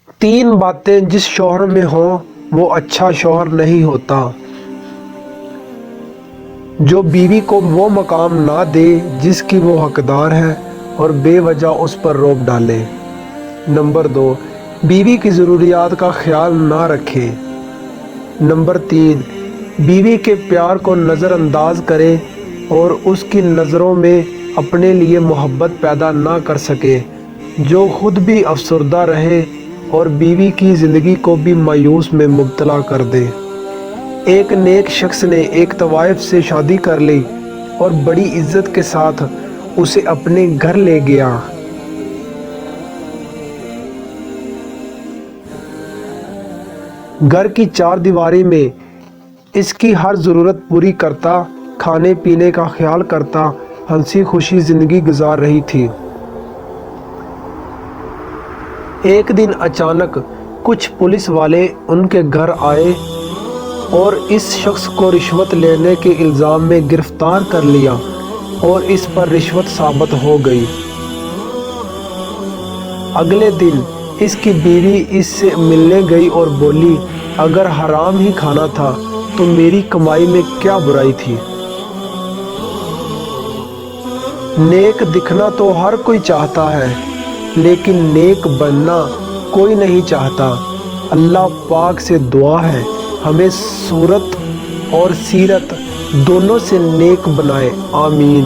تین باتیں جس شوہر میں ہوں وہ اچھا شوہر نہیں ہوتا۔ جو بیوی کو وہ مقام نہ دے جس کی وہ حقدار ہے اور بے وجہ اس پر روب ڈالے۔ نمبر 2، بیوی کی ضروریات کا خیال نہ رکھے۔ نمبر 3، بیوی کے پیار کو نظر انداز کرے اور اس کی نظروں میں اپنے لیے محبت پیدا نہ کر سکے، جو خود بھی افسردہ رہے اور بیوی کی زندگی کو بھی مایوس میں مبتلا کر دے۔ ایک نیک شخص نے ایک طوائف سے شادی کر لی اور بڑی عزت کے ساتھ اسے اپنے گھر لے گیا۔ گھر کی چار دیواری میں اس کی ہر ضرورت پوری کرتا، کھانے پینے کا خیال کرتا، ہنسی خوشی زندگی گزار رہی تھی۔ ایک دن اچانک کچھ پولیس والے ان کے گھر آئے اور اس شخص کو رشوت لینے کے الزام میں گرفتار کر لیا اور اس پر رشوت ثابت ہو گئی۔ اگلے دن اس کی بیوی اس سے ملنے گئی اور بولی، اگر حرام ہی کھانا تھا تو میری کمائی میں کیا برائی تھی؟ نیک دکھنا تو ہر کوئی چاہتا ہے لیکن نیک بننا کوئی نہیں چاہتا۔ اللہ پاک سے دعا ہے ہمیں صورت اور سیرت دونوں سے نیک بنائے، آمین۔